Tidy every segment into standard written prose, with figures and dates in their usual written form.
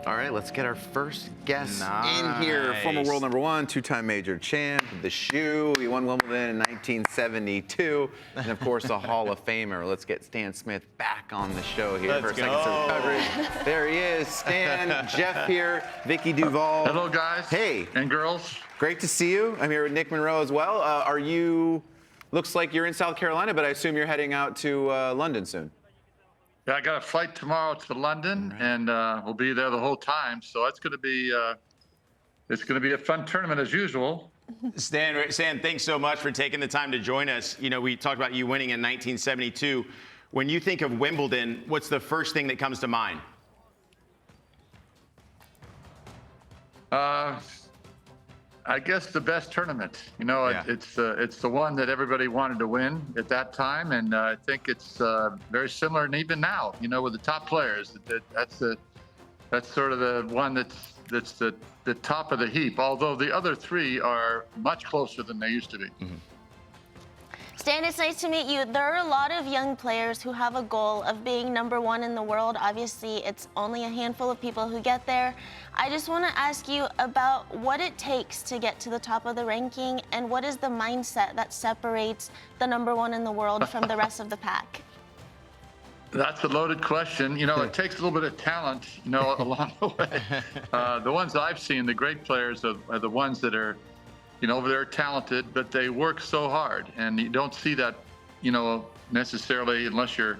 All right, let's get our first guest in here. Former world number one, two-time major champ, the shoe. He won Wimbledon in 1972. And, of course, a Hall of Famer. Let's get Stan Smith back on the show here for a second of coverage. There he is, Stan, Jeff here, Vicky Duval. Hello, guys. Hey. And girls. Great to see you. I'm here with Nick Monroe as well. Looks like you're in South Carolina, but I assume you're heading out to London soon. Yeah, I got a flight tomorrow to London, and we'll be there the whole time. So it's going to be a fun tournament as usual. Stan, thanks so much for taking the time to join us. You know, we talked about you winning in 1972. When you think of Wimbledon, what's the first thing that comes to mind? I guess the best tournament. You know, Yeah. it's the one that everybody wanted to win at that time, and I think it's very similar, and even now, you know, with the top players, that's sort of the one that's the top of the heap. Although the other three are much closer than they used to be. Mm-hmm. Stan, it's nice to meet you. There are a lot of young players who have a goal of being number one in the world. Obviously, it's only a handful of people who get there. I just want to ask you about what it takes to get to the top of the ranking, and what is the mindset that separates the number one in the world from the rest of the pack? That's a loaded question. You know, it takes a little bit of talent, you know, along the way. The ones I've seen, the great players are the ones that are, you know, they're talented, but they work so hard, and you don't see that, you know, necessarily unless you're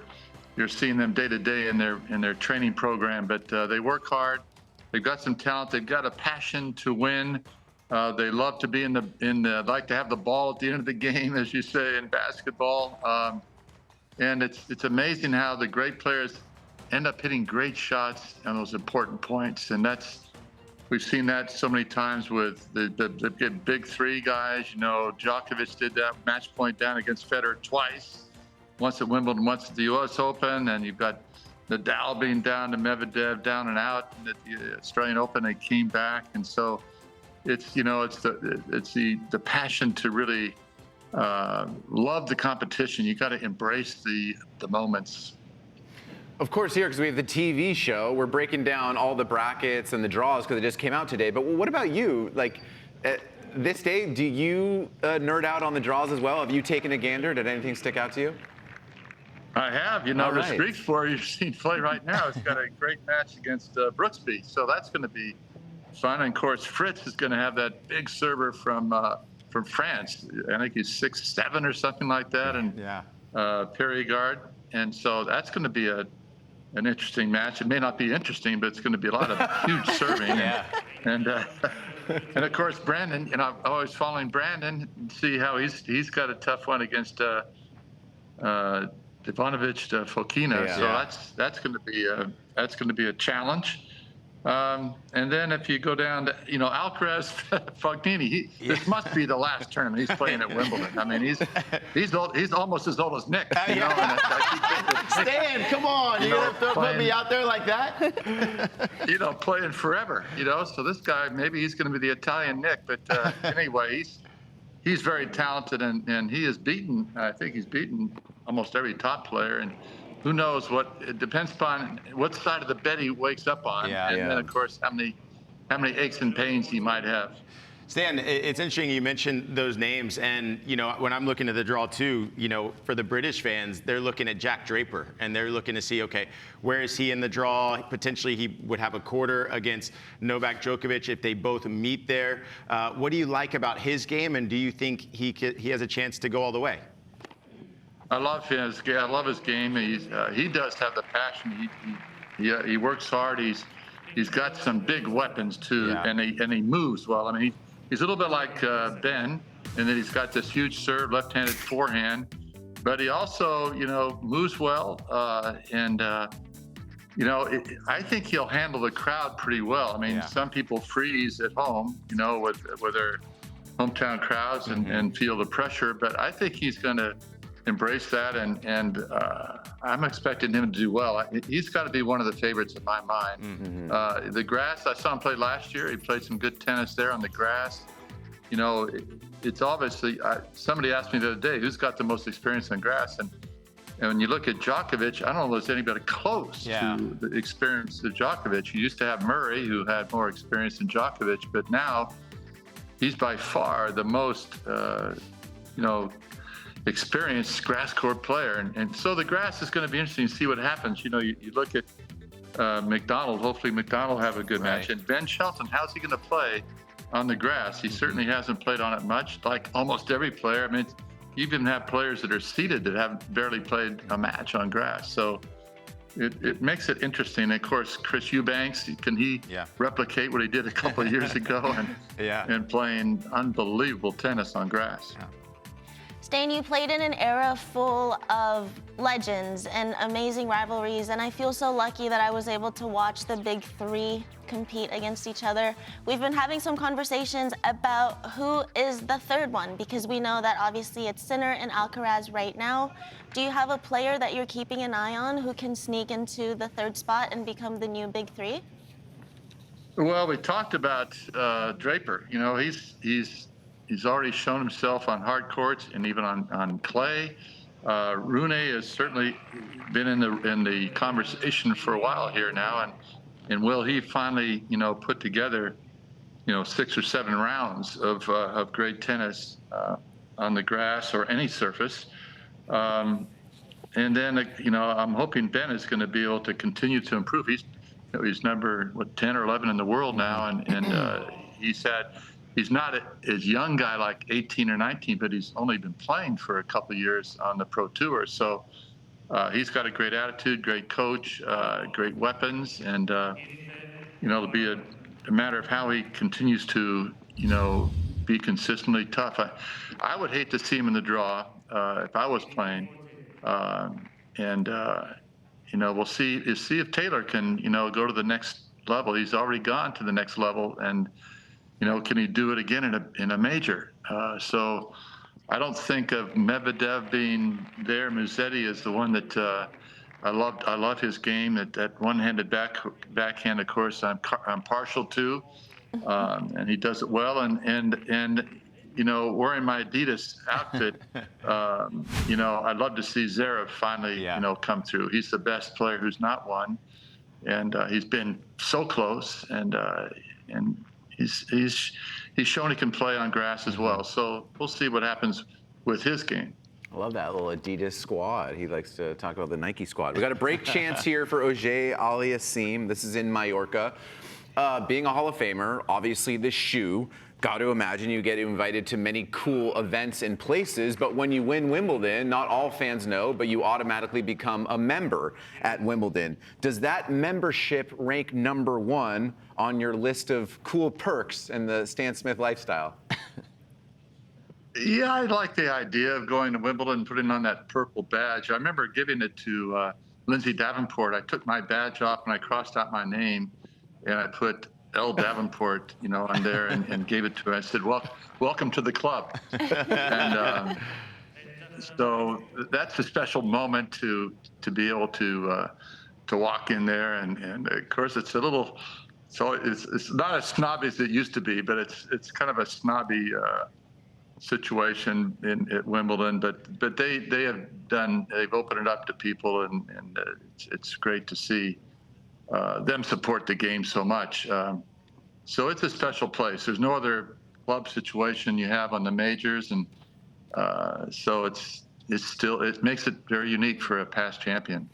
seeing them day to day in their training program. But they work hard. They've got some talent. They've got a passion to win. They love to be like to have the ball at the end of the game, as you say in basketball. And it's amazing how the great players end up hitting great shots on those important points, and we've seen that so many times with the big three guys. You know, Djokovic did that match point down against Federer twice, once at Wimbledon, once at the U.S. Open, and you've got Nadal being down to Medvedev, down and out at the Australian Open. They came back, and so it's the passion to really love the competition. You got to embrace the moments. Of course, here, because we have the TV show, we're breaking down all the brackets and the draws because it just came out today. But what about you? Like, this day, do you nerd out on the draws as well? Have you taken a gander? Did anything stick out to you? I have. You know, All the right. Greek floor you've seen play right now has got a great match against Brooksby. So that's going to be fun. And, of course, Fritz is going to have that big server from France. I think he's 6'7" or something like that. And Perigard. And so that's going to be an interesting match. It may not be interesting, but it's going to be a lot of huge serving. And of course, Brandon, you know, I'm always following Brandon and see how he's got a tough one against Ivanovic Fokina. So that's going to be a challenge. And then if you go down to, you know, Alcaraz Fognini, this must be the last tournament he's playing at Wimbledon. I mean, he's almost as old as Nick. You know, and I keep thinking, Stan, come on. You're going to put me out there like that? you know, playing forever, you know. So this guy, maybe he's going to be the Italian Nick. But anyway, he's very talented, and he has I think he's beaten almost every top player. And who knows it depends upon what side of the bed he wakes up on. Then, of course, how many aches and pains he might have. Stan, it's interesting you mentioned those names, and you know, when I'm looking at the draw too, you know, for the British fans, they're looking at Jack Draper, and they're looking to see, okay, where is he in the draw? Potentially, he would have a quarter against Novak Djokovic if they both meet there. What do you like about his game, and do you think he has a chance to go all the way? I love his game. He does have the passion. He works hard. He's got some big weapons too, and he moves well. I mean, he's a little bit like Ben, in that he's got this huge serve, left-handed forehand, but he also, you know, moves well. You know, I think he'll handle the crowd pretty well. I mean, some people freeze at home, you know, with their hometown crowds and feel the pressure, but I think he's going to embrace that, and I'm expecting him to do well. He's got to be one of the favorites in my mind. The grass, I saw him play last year. He played some good tennis there on the grass. You know, it's obviously, somebody asked me the other day, who's got the most experience on grass? And when you look at Djokovic, I don't know if there's anybody close to the experience of Djokovic. You used to have Murray, who had more experience than Djokovic, but now he's by far the most, experienced grass court player. And so the grass is going to be interesting to see what happens. You look at McDonald. Hopefully McDonald will have a good match. And Ben Shelton, how's he going to play on the grass? He certainly hasn't played on it much, like almost every player. I mean, you even have players that are seated that have barely played a match on grass. So it makes it interesting. And of course, Chris Eubanks, can he replicate what he did a couple of years ago and playing unbelievable tennis on grass? Yeah. Stan, you played in an era full of legends and amazing rivalries, and I feel so lucky that I was able to watch the big three compete against each other. We've been having some conversations about who is the third one, because we know that obviously it's Sinner and Alcaraz right now. Do you have a player that you're keeping an eye on who can sneak into the third spot and become the new big three? Well, we talked about Draper. He's already shown himself on hard courts and even on clay. Rune has certainly been in the conversation for a while here now, and will he finally put together 6 or 7 rounds of great tennis on the grass or any surface? And then I'm hoping Ben is going to be able to continue to improve. He's number 10 or 11 in the world now, and he's not a young guy like 18 or 19, but he's only been playing for a couple of years on the Pro Tour. So he's got a great attitude, great coach, great weapons, and it'll be a matter of how he continues to be consistently tough. I would hate to see him in the draw if I was playing, we'll see if Taylor can go to the next level. He's already gone to the next level, and can he do it again in a major? So I don't think of Medvedev being there. Musetti is the one that I love his game. That one-handed backhand, of course, I'm partial to, and he does it well. And wearing my Adidas outfit, I'd love to see Zverev finally come through. He's the best player who's not won, and he's been so close, and he's shown he can play on grass as well. So we'll see what happens with his game. I love that little Adidas squad. He likes to talk about the Nike squad. We got a break chance here for Auger Aliassime. This is in Mallorca. Being a Hall of Famer, obviously the shoe. Got to imagine you get invited to many cool events and places, but when you win Wimbledon, not all fans know, but you automatically become a member at Wimbledon. Does that membership rank #1 on your list of cool perks in the Stan Smith lifestyle? Yeah, I like the idea of going to Wimbledon and putting on that purple badge. I remember giving it to Lindsay Davenport. I took my badge off and I crossed out my name, and I put L. Davenport, on there, and gave it to her. I said, welcome to the club. And so that's a special moment to be able to walk in there. And of course, it's a little, so it's not as snobby as it used to be, but it's kind of a snobby situation at Wimbledon. But they've opened it up to people, and it's great to see them support the game so much. So it's a special place. There's no other club situation you have on the majors, and so it makes it very unique for a past champion.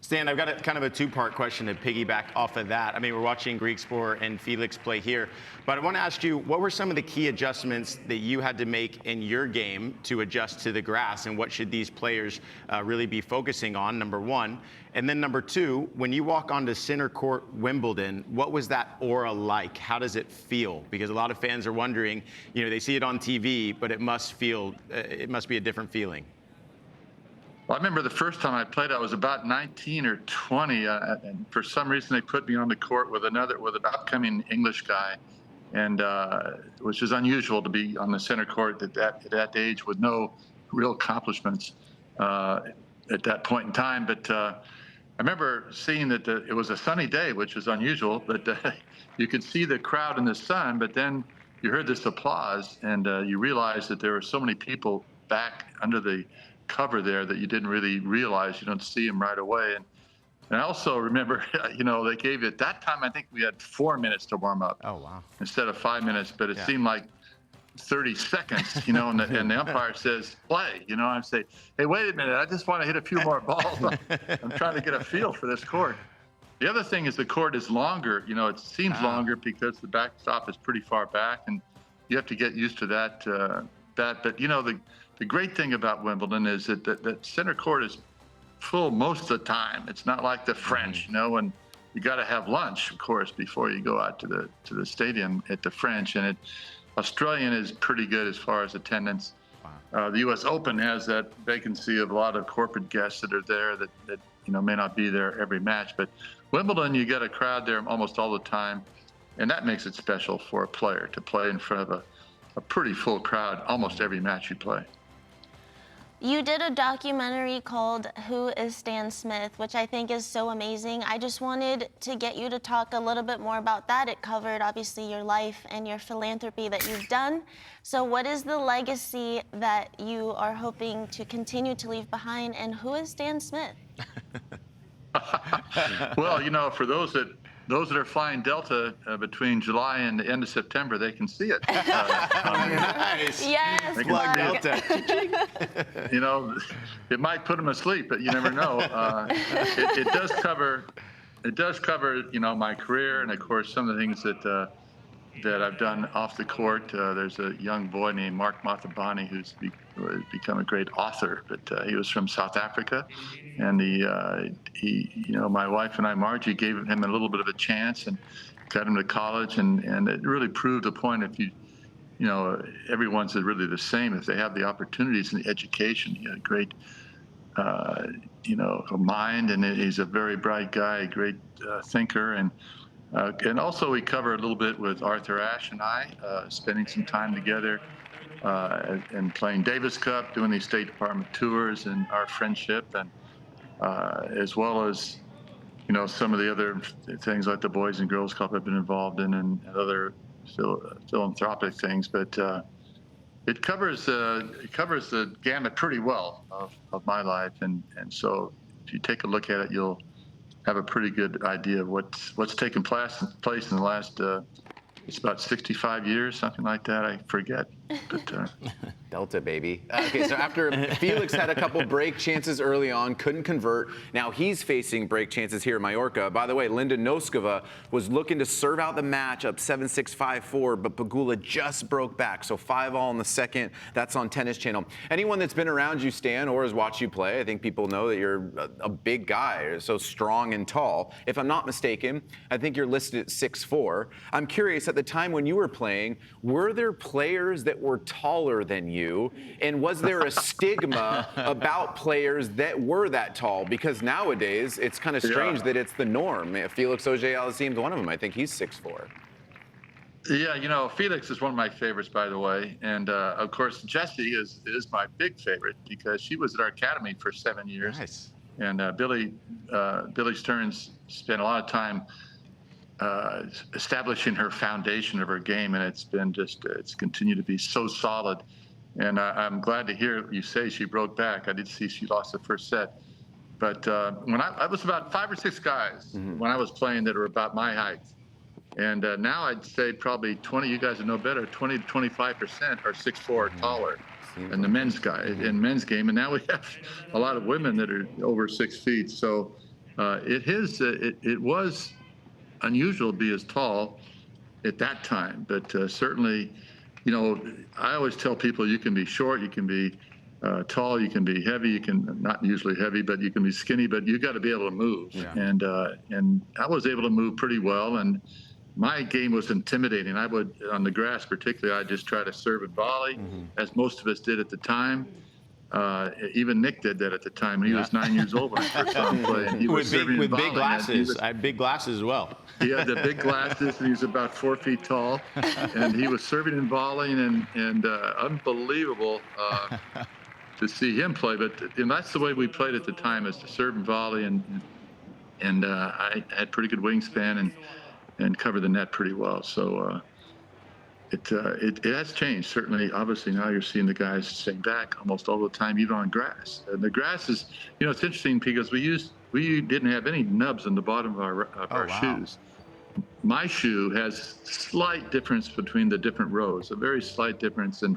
Stan, I've got kind of a two-part question to piggyback off of that. I mean, we're watching Griekspoor and Felix play here, but I want to ask you, what were some of the key adjustments that you had to make in your game to adjust to the grass, and what should these players really be focusing on, #1? And then #2, when you walk onto center court Wimbledon, what was that aura like? How does it feel? Because a lot of fans are wondering, they see it on TV, but it must be a different feeling. Well, I remember the first time I played, I was about 19 or 20, and for some reason they put me on the court with an upcoming English guy, and which is unusual to be on the center court at that age with no real accomplishments at that point in time. But I remember seeing that it was a sunny day, which is unusual, but you could see the crowd in the sun, but then you heard this applause, and you realized that there were so many people back under the cover there that you didn't really realize. You don't see them right away. And I also remember, they gave you, at that time, I think we had 4 minutes to warm up. Oh, wow. Instead of 5 minutes, but it seemed like 30 seconds, and the umpire says, play. I say, hey, wait a minute, I just want to hit a few more balls. I'm trying to get a feel for this court. The other thing is the court is longer. It seems longer because the backstop is pretty far back, and you have to get used to that. But, the great thing about Wimbledon is that center court is full most of the time. It's not like the French, and you got to have lunch, of course, before you go out to the stadium at the French. And Australian is pretty good as far as attendance. Wow. The U.S. Open has that vacancy of a lot of corporate guests that are there that may not be there every match. But Wimbledon, you get a crowd there almost all the time, and that makes it special for a player to play in front of a pretty full crowd almost every match you play. You did a documentary called Who is Stan Smith, which I think is so amazing. I just wanted to get you to talk a little bit more about that. It covered, obviously, your life and your philanthropy that you've done. So what is the legacy that you are hoping to continue to leave behind, and who is Stan Smith? Well, for those that are flying Delta between July and the end of September, they can see it. Nice. Yes, Plug Mark. Delta. It might put them asleep, but you never know. It does cover, my career, and of course some of the things that I've done off the court. There's a young boy named Mark Mathabani who's become a great author, but he was from South Africa, and my wife and I, Margie, gave him a little bit of a chance and got him to college, and it really proved the point. If everyone's really the same if they have the opportunities and the education. He had a great, mind, and he's a very bright guy, a great thinker, and also we cover a little bit with Arthur Ashe and I, spending some time together and playing Davis Cup, doing these State Department tours, and our friendship, and as well as some of the other things like the Boys and Girls Club I've been involved in, and other philanthropic things. But it covers the gamut pretty well of my life, and so if you take a look at it, you'll have a pretty good idea of what's taken place in the last it's about 65 years, something like that. I forget. But, Delta, baby. Okay, so after Felix had a couple break chances early on, couldn't convert. Now he's facing break chances here in Mallorca. By the way, Linda Noskova was looking to serve out the match up 7-6, 5-4, but Pegula just broke back. So 5-all in the second. That's on Tennis Channel. Anyone that's been around you, Stan, or has watched you play, I think people know that you're a big guy, so strong and tall. If I'm not mistaken, I think you're listed at 6'4". I'm curious, at the time when you were playing, were there players that were taller than you? And was there a stigma about players that were that tall? Because nowadays, it's kind of strange that it's the norm. Felix Auger-Aliassime is one of them. I think he's 6'4". Yeah, Felix is one of my favorites, by the way. And, of course, Jessie is my big favorite because she was at our academy for 7 years. Nice. And Billy Stearns spent a lot of time establishing her foundation of her game, and it's continued to be so solid. And I'm glad to hear you say she broke back. I did see she lost the first set. But when I was about 5 or 6 guys when I was playing that were about my height. And now I'd say probably 20, you guys would know better, 20 to 25% are 6'4" or taller in the men's game. And now we have a lot of women that are over 6 feet. So it was unusual to be as tall at that time, but certainly, I always tell people you can be short, you can be tall, you can be heavy, you can not usually heavy, but you can be skinny, but you got to be able to move. Yeah. And I was able to move pretty well, and my game was intimidating. I would, on the grass particularly, I'd just try to serve and volley, as most of us did at the time. Even Nick did that at the time. He was 9 years old when I first saw him play. And he was with big glasses. I had big glasses as well. He had the big glasses, and he was about 4 feet tall. And he was serving and volleying, and unbelievable to see him play. And that's the way we played at the time, is to serve and volley. And I had pretty good wingspan and covered the net pretty well. So it has changed, certainly. Obviously, now you're seeing the guys staying back almost all the time, even on grass. And the grass is, it's interesting because we didn't have any nubs on the bottom of our shoes. My shoe has slight difference between the different rows, a very slight difference, and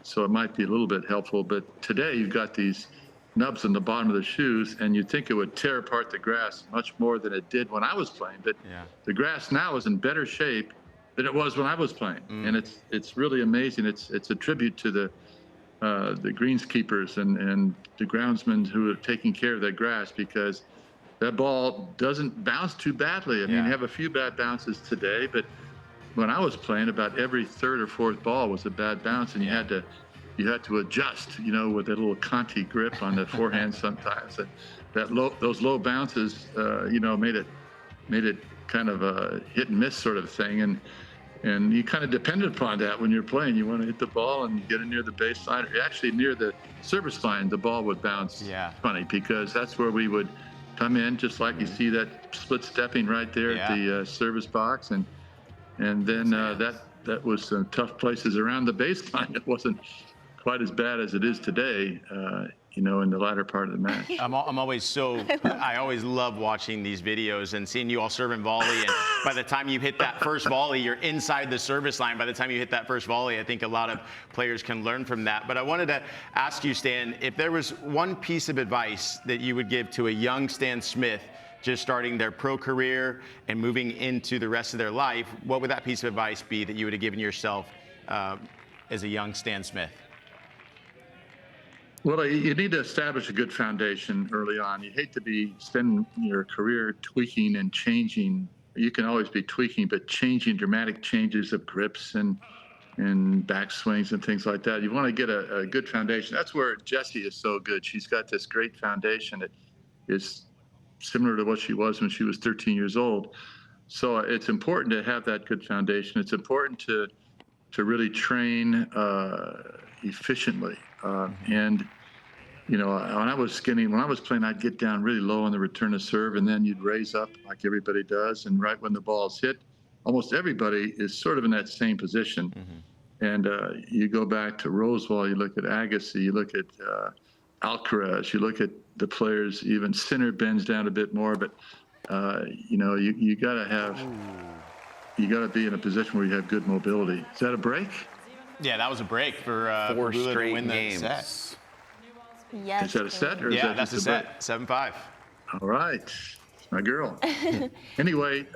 so it might be a little bit helpful. But today you've got these nubs on the bottom of the shoes, and you'd think it would tear apart the grass much more than it did when I was playing. But the grass now is in better shape than it was when I was playing, and it's really amazing. It's a tribute to the greenskeepers and the groundsmen who are taking care of that grass, because that ball doesn't bounce too badly. I mean, you have a few bad bounces today, but when I was playing, about every third or fourth ball was a bad bounce, and you had to adjust, with that little Conti grip on the forehand sometimes. And those low bounces, made it kind of a hit and miss sort of thing, and you kind of depended upon that when you're playing. You want to hit the ball and get it near the baseline, or actually near the service line, the ball would bounce funny, because that's where we would come in, just like you see that split stepping right there at the service box, and then that was some tough places around the baseline. It wasn't quite as bad as it is today, in the latter part of the match. I always love watching these videos and seeing you all serve and volley. And by the time you hit that first volley, you're inside the service line. By the time you hit that first volley, I think a lot of players can learn from that. But I wanted to ask you, Stan, if there was one piece of advice that you would give to a young Stan Smith just starting their pro career and moving into the rest of their life, what would that piece of advice be that you would have given yourself as a young Stan Smith? Well, you need to establish a good foundation early on. You hate to be spending your career tweaking and changing. You can always be tweaking, but changing dramatic changes of grips and backswings and things like that. You want to get a good foundation. That's where Jessie is so good. She's got this great foundation that is similar to what she was when she was 13 years old. So it's important to have that good foundation. It's important to really train efficiently. And when I was playing, I'd get down really low on the return to serve, and then you'd raise up like everybody does. And right when the ball's hit, almost everybody is sort of in that same position. And you go back to Rosewall, you look at Agassi, you look at Alcaraz, you look at the players, even Sinner bends down a bit more, but you gotta be in a position where you have good mobility. Is that a break? Yeah, that was a break for 4 Lula straight to win games. the set. Yes. Is that a set, or is that that's just a set. 7-5. All right, my girl. Anyway,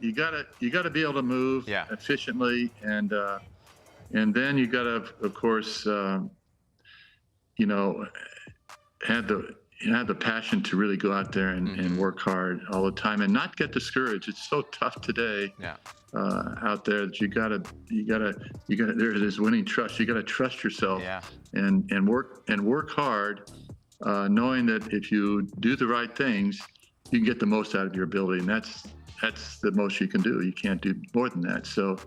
you gotta be able to move efficiently, and then you gotta, of course, have the passion to really go out there and work hard all the time and not get discouraged. It's so tough today out there that you gotta there's this winning trust. You gotta trust yourself and work hard, knowing that if you do the right things, you can get the most out of your ability, and that's the most you can do. You can't do more than that. So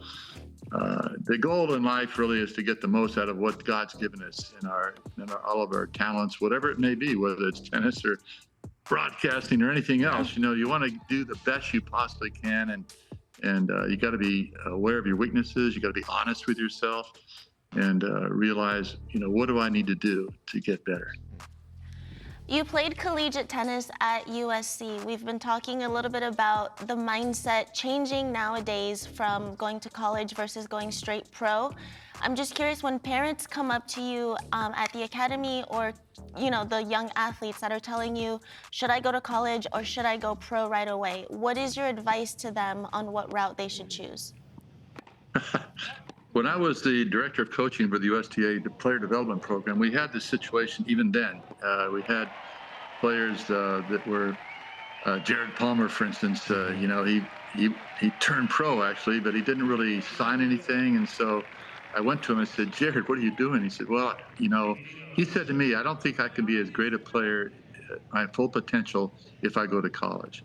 the goal in life really is to get the most out of what God's given us in all of our talents, whatever it may be, whether it's tennis or broadcasting or anything else. You want to do the best you possibly can, and you got to be aware of your weaknesses. You got to be honest with yourself, and realize, what do I need to do to get better? You played collegiate tennis at USC. We've been talking a little bit about the mindset changing nowadays from going to college versus going straight pro. I'm just curious, when parents come up to you at the academy, or the young athletes that are telling you, should I go to college or should I go pro right away? What is your advice to them on what route they should choose? When I was the director of coaching for the USTA, the player development program, we had this situation even then. We had players that were, Jared Palmer, for instance, he turned pro actually, but he didn't really sign anything. And so I went to him and said, Jared, what are you doing? He said, well, he said to me, I don't think I can be as great a player at my full potential if I go to college.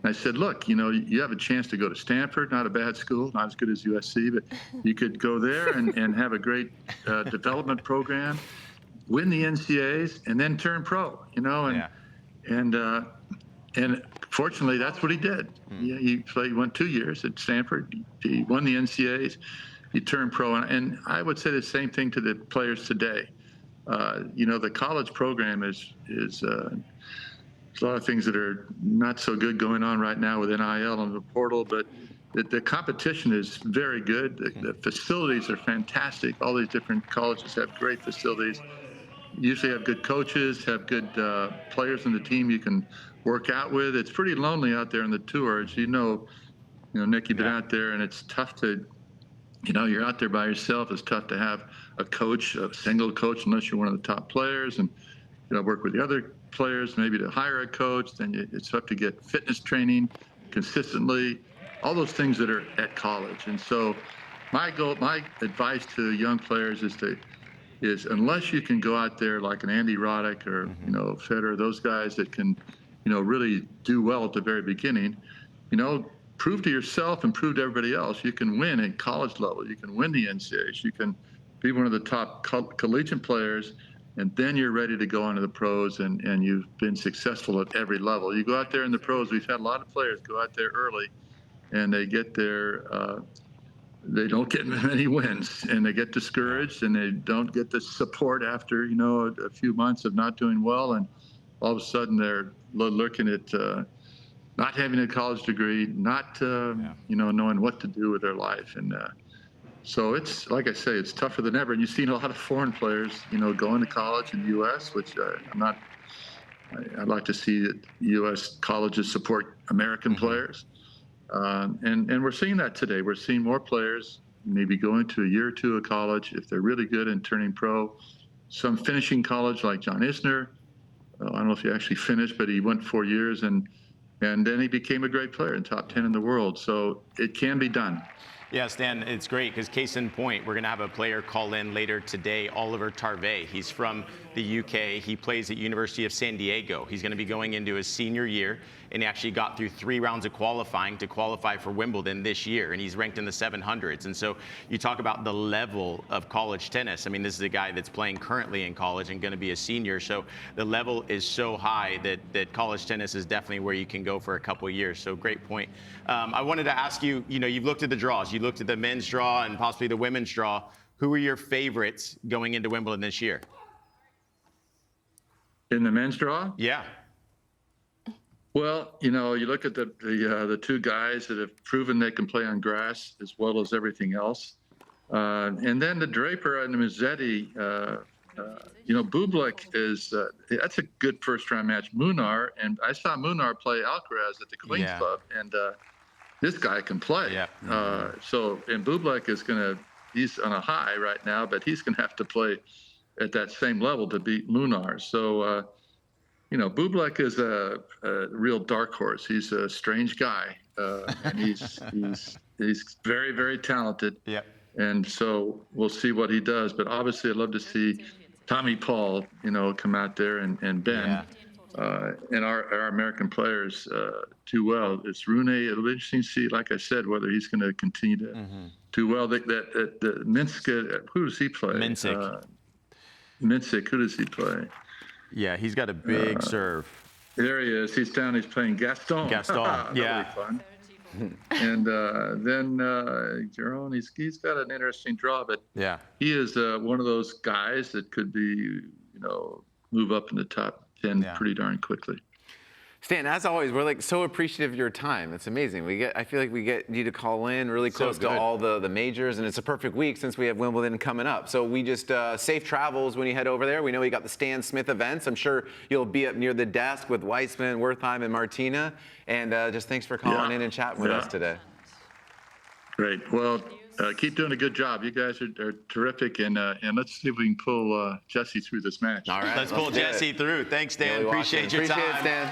And I said, look, you have a chance to go to Stanford, not a bad school, not as good as USC, but you could go there and have a great development program, win the NCAAs, and then turn pro, and fortunately, that's what he did. He went 2 years at Stanford. He won the NCAAs, you turn pro. And I would say the same thing to the players today. The college program is there's a lot of things that are not so good going on right now with NIL and the portal, but the competition is very good. The facilities are fantastic. All these different colleges have great facilities. Usually have good coaches, have good players on the team you can work out with. It's pretty lonely out there on the tours. Nick, you've been out there, and it's tough to, you're out there by yourself. It's tough to have a coach, a single coach, unless you're one of the top players, and work with the other players, maybe to hire a coach. Then it's tough to get fitness training consistently, all those things that are at college. And so my advice to young players is unless you can go out there like an Andy Roddick or, Federer, those guys that can, really do well at the very beginning, prove to yourself and prove to everybody else you can win at college level. You can win the NCAAs. You can be one of the top collegiate players, and then you're ready to go on to the pros, and you've been successful at every level. You go out there in the pros. We've had a lot of players go out there early, and they get there. They don't get many wins, and they get discouraged, and they don't get the support after a few months of not doing well, and all of a sudden they're looking at not having a college degree, not knowing what to do with their life. And so it's, like I say, it's tougher than ever. And you've seen a lot of foreign players, going to college in the U.S., which I'd like to see that U.S. colleges support American players. And we're seeing that today. We're seeing more players maybe going to a year or two of college if they're really good and turning pro. Some finishing college like John Isner. I don't know if he actually finished, but he went 4 years, and then he became a great player and top 10 in the world. So it can be done. Yeah, Stan, it's great because case in point, we're going to have a player call in later today, Oliver Tarvey. He's from the UK. He plays at University of San Diego. He's going to be going into his senior year, and he actually got through 3 rounds of qualifying to qualify for Wimbledon this year, and he's ranked in the 700s. And so you talk about the level of college tennis. I mean, this is a guy that's playing currently in college and going to be a senior. So the level is so high that college tennis is definitely where you can go for a couple of years. So great point. I wanted to ask you, you've looked at the draws. You looked at the men's draw and possibly the women's draw. Who are your favorites going into Wimbledon this year? In the men's draw? Yeah. Well, you look at the 2 guys that have proven they can play on grass as well as everything else. And then the Draper and the Mazzetti, Bublik that's a good first-round match. Munar, and I saw Munar play Alcaraz at the Queen's Club, and this guy can play. Yeah. And Bublik he's on a high right now, but he's going to have to play at that same level to beat Munar. So, Bublik is a real dark horse. He's a strange guy, and he's very, very talented. Yeah. And so we'll see what he does. But obviously, I'd love to see Tommy Paul, come out there and Ben, and our American players do well. It's Rune. It'll be interesting to see, like I said, whether he's going to continue to do well. The Minsk, who does he play? Minsk, who does he play? Yeah, he's got a big serve. There he is. He's down. He's playing Gaston. Gaston, yeah. That'll be fun. And then Jerome, he's got an interesting draw, but he is one of those guys that could be, move up in the top 10 pretty darn quickly. Stan, as always, we're so appreciative of your time. It's amazing. I feel like we get you to call in really close to all the majors, and it's a perfect week since we have Wimbledon coming up. So we just safe travels when you head over there. We know you got the Stan Smith events. I'm sure you'll be up near the desk with Weissman, Wertheim, and Martina. And just thanks for calling in and chatting with us today. Great. Well, keep doing a good job. You guys are terrific, and let's see if we can pull Jesse through this match. All right, let's pull Jesse through. Thanks, Stan. Appreciate your time. Appreciate it, Stan.